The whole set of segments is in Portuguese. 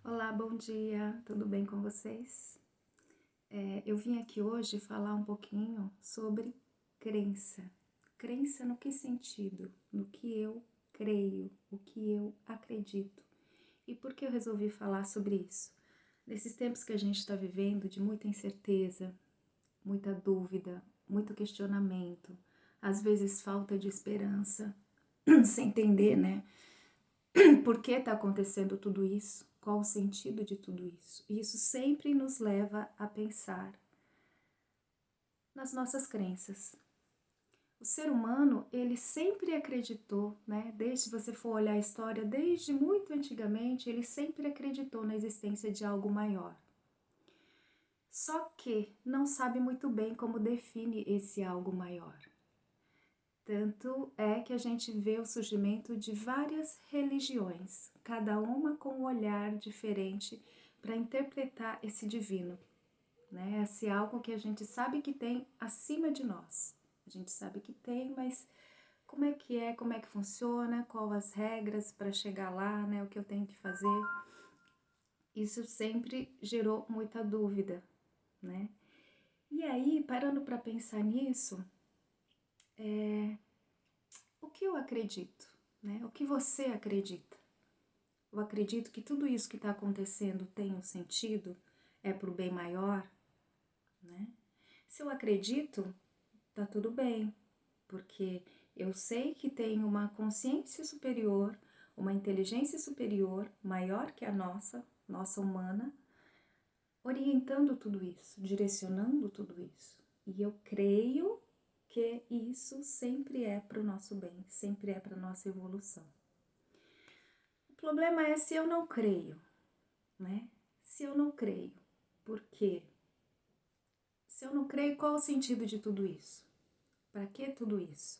Olá, bom dia, tudo bem com vocês? Eu vim aqui hoje falar um pouquinho sobre crença. Crença no que sentido? No que eu creio, o que eu acredito. E por que eu resolvi falar sobre isso? Nesses tempos que a gente está vivendo de muita incerteza, muita dúvida, muito questionamento, às vezes falta de esperança, sem entender, né? Por que está acontecendo tudo isso? Qual o sentido de tudo isso? E isso sempre nos leva a pensar nas nossas crenças. O ser humano, ele sempre acreditou, né? Desde você for olhar a história, desde muito antigamente, ele sempre acreditou na existência de algo maior. Só que não sabe muito bem como define esse algo maior. Tanto é que a gente vê o surgimento de várias religiões, cada uma com um olhar diferente para interpretar esse divino, né? Esse algo que a gente sabe que tem acima de nós. A gente sabe que tem, mas como é que funciona, quais as regras para chegar lá, né? O que eu tenho que fazer. Isso sempre gerou muita dúvida, né? E aí, parando para pensar nisso, o que eu acredito, né? O que você acredita? Eu acredito que tudo isso que está acontecendo tem um sentido, é para o bem maior, né? Se eu acredito, tá tudo bem, porque eu sei que tem uma consciência superior, uma inteligência superior, maior que a nossa humana, orientando tudo isso, direcionando tudo isso. E eu creio que isso sempre é para o nosso bem, sempre é para a nossa evolução. O problema é se eu não creio, né? Se eu não creio, por quê? Se eu não creio, qual o sentido de tudo isso? Para que tudo isso?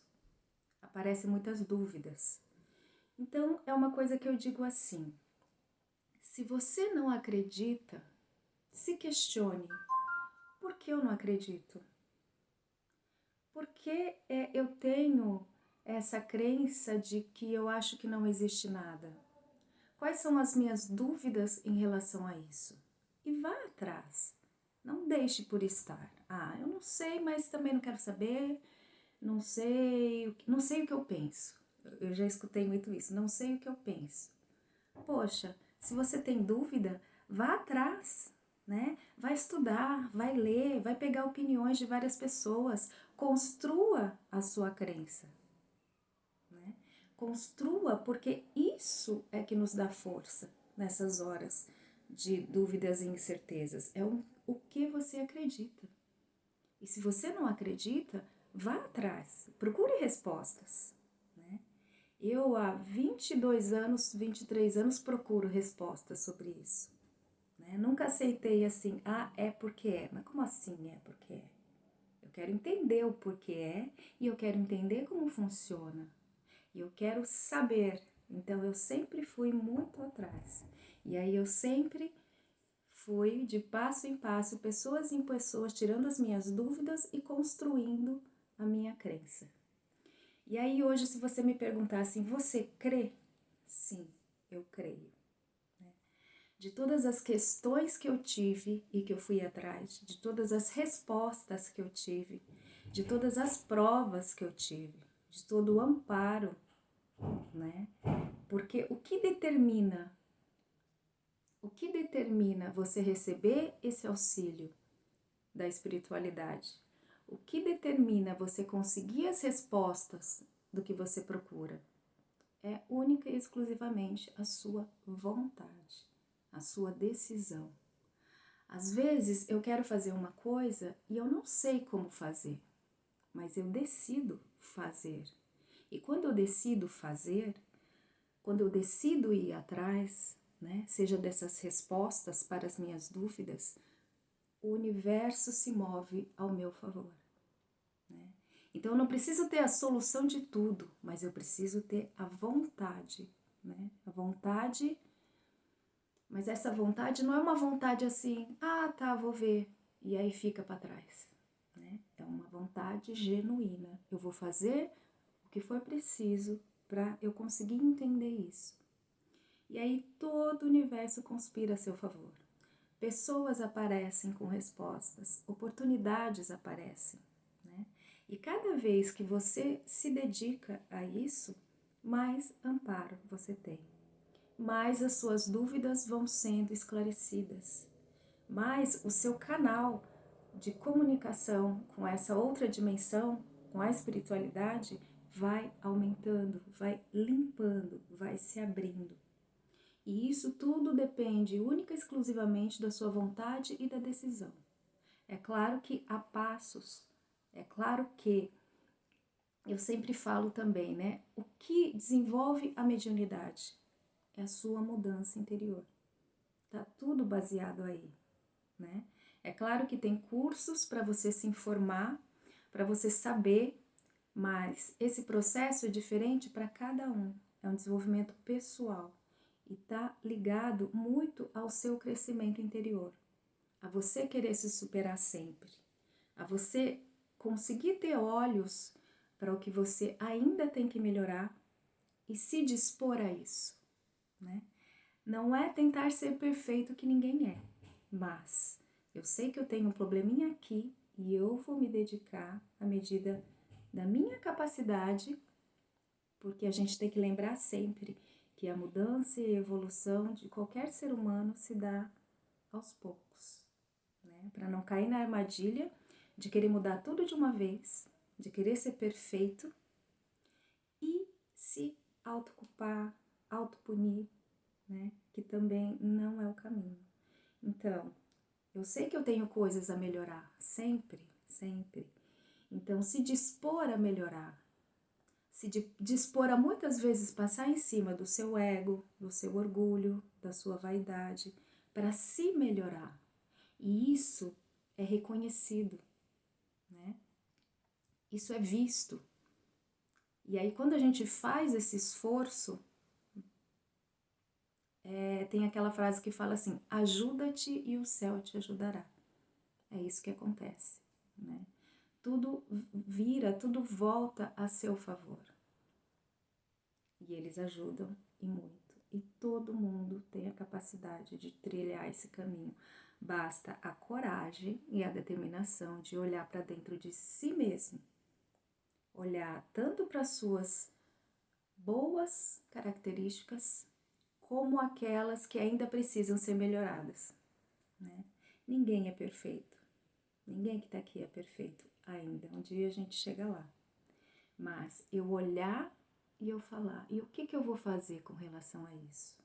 Aparecem muitas dúvidas. Então, é uma coisa que eu digo assim: se você não acredita, se questione: por que eu não acredito? Por que eu tenho essa crença de que eu acho que não existe nada? Quais são as minhas dúvidas em relação a isso? E vá atrás. Não deixe por estar. Ah, eu não sei, mas também não quero saber. Não sei o que eu penso. Eu já escutei muito isso. Não sei o que eu penso. Poxa, se você tem dúvida, vá atrás, né? Vai estudar, vai ler, vai pegar opiniões de várias pessoas. Construa a sua crença, né? Construa, porque isso é que nos dá força nessas horas de dúvidas e incertezas. É o que você acredita. E se você não acredita, vá atrás, procure respostas, né? Eu há 22 anos, 23 anos procuro respostas sobre isso, né? Nunca aceitei assim, é porque é. Mas como assim é porque é? Eu quero entender o porquê é e eu quero entender como funciona. E eu quero saber. Então eu sempre fui muito atrás. E aí eu sempre fui de passo em passo, pessoas em pessoas, tirando as minhas dúvidas e construindo a minha crença. E aí hoje, se você me perguntar assim, você crê? Sim, eu creio. De todas as questões que eu tive e que eu fui atrás, de todas as respostas que eu tive, de todas as provas que eu tive, de todo o amparo, né? Porque o que determina você receber esse auxílio da espiritualidade? O que determina você conseguir as respostas do que você procura? É única e exclusivamente a sua vontade, a sua decisão. Às vezes eu quero fazer uma coisa e eu não sei como fazer, mas eu decido fazer. E quando eu decido fazer, quando eu decido ir atrás, né, seja dessas respostas para as minhas dúvidas, o universo se move ao meu favor, né? Então eu não preciso ter a solução de tudo, mas eu preciso ter a vontade, né? A vontade, mas essa vontade não é uma vontade assim, tá, vou ver, e aí fica para trás, né? É uma vontade genuína. Eu vou fazer o que for preciso para eu conseguir entender isso. E aí todo o universo conspira a seu favor. Pessoas aparecem com respostas, oportunidades aparecem, né? E cada vez que você se dedica a isso, mais amparo você tem, mais as suas dúvidas vão sendo esclarecidas, mais o seu canal de comunicação com essa outra dimensão, com a espiritualidade, vai aumentando, vai limpando, vai se abrindo. E isso tudo depende única e exclusivamente da sua vontade e da decisão. É claro que há passos, é claro que eu sempre falo também, né? O que desenvolve a mediunidade é a sua mudança interior. Tá tudo baseado aí, né? É claro que tem cursos para você se informar, para você saber, mas esse processo é diferente para cada um. É um desenvolvimento pessoal e tá ligado muito ao seu crescimento interior, a você querer se superar sempre, a você conseguir ter olhos para o que você ainda tem que melhorar e se dispor a isso, né? Não é tentar ser perfeito que ninguém é, mas eu sei que eu tenho um probleminha aqui e eu vou me dedicar à medida da minha capacidade, porque a gente tem que lembrar sempre que a mudança e a evolução de qualquer ser humano se dá aos poucos, né? Para não cair na armadilha de querer mudar tudo de uma vez, de querer ser perfeito e se autoculpar, autopunir, né? Que também não é o caminho. Então, eu sei que eu tenho coisas a melhorar, sempre, sempre. Então, se dispor a melhorar, se dispor a muitas vezes passar em cima do seu ego, do seu orgulho, da sua vaidade, para se melhorar. E isso é reconhecido, né? Isso é visto. E aí, quando a gente faz esse esforço, tem aquela frase que fala assim: ajuda-te e o céu te ajudará. É isso que acontece, né? Tudo vira, tudo volta a seu favor. E eles ajudam e muito. E todo mundo tem a capacidade de trilhar esse caminho. Basta a coragem e a determinação de olhar para dentro de si mesmo. Olhar tanto para as suas boas características como aquelas que ainda precisam ser melhoradas, né? Ninguém é perfeito. Ninguém que está aqui é perfeito ainda. Um dia a gente chega lá. Mas eu olhar e eu falar, e o que eu vou fazer com relação a isso?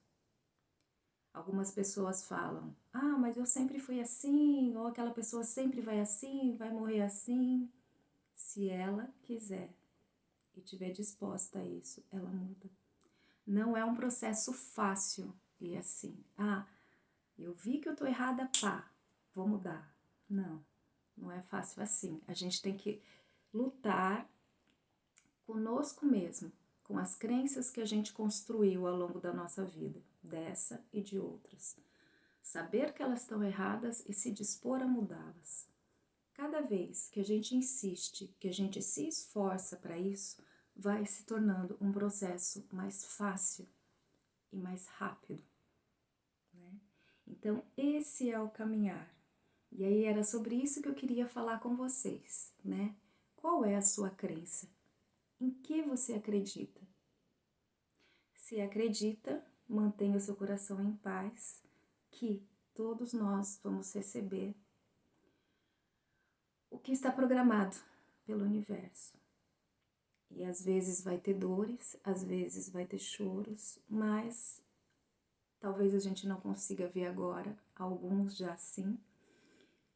Algumas pessoas falam, mas eu sempre fui assim, ou aquela pessoa sempre vai assim, vai morrer assim. Se ela quiser e estiver disposta a isso, ela muda. Não é um processo fácil e assim, eu vi que eu tô errada, pá, vou mudar. Não, não é fácil assim. A gente tem que lutar conosco mesmo, com as crenças que a gente construiu ao longo da nossa vida, dessa e de outras. Saber que elas estão erradas e se dispor a mudá-las. Cada vez que a gente insiste, que a gente se esforça para isso, vai se tornando um processo mais fácil e mais rápido, né? Então, esse é o caminhar. E aí era sobre isso que eu queria falar com vocês, né? Qual é a sua crença? Em que você acredita? Se acredita, mantenha o seu coração em paz, que todos nós vamos receber o que está programado pelo universo. E às vezes vai ter dores, às vezes vai ter choros, mas talvez a gente não consiga ver agora, alguns já sim,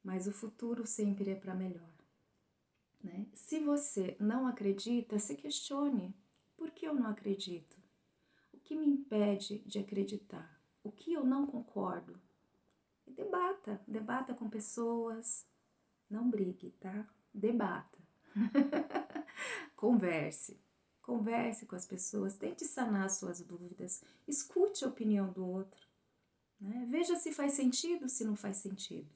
mas o futuro sempre é para melhor, né? Se você não acredita, se questione. Por que eu não acredito? O que me impede de acreditar? O que eu não concordo? E debata com pessoas, não brigue, tá? Debata. Converse com as pessoas, tente sanar suas dúvidas, escute a opinião do outro, né? Veja se faz sentido, se não faz sentido.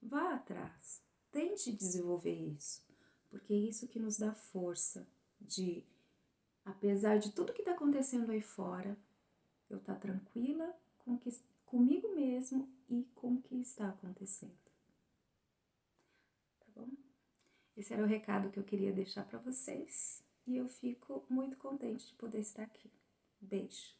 Vá atrás, tente desenvolver isso, porque é isso que nos dá força de, apesar de tudo que está acontecendo aí fora, eu estar tranquila comigo mesmo e com o que está acontecendo. Tá bom? Esse era o recado que eu queria deixar para vocês e eu fico muito contente de poder estar aqui. Beijo!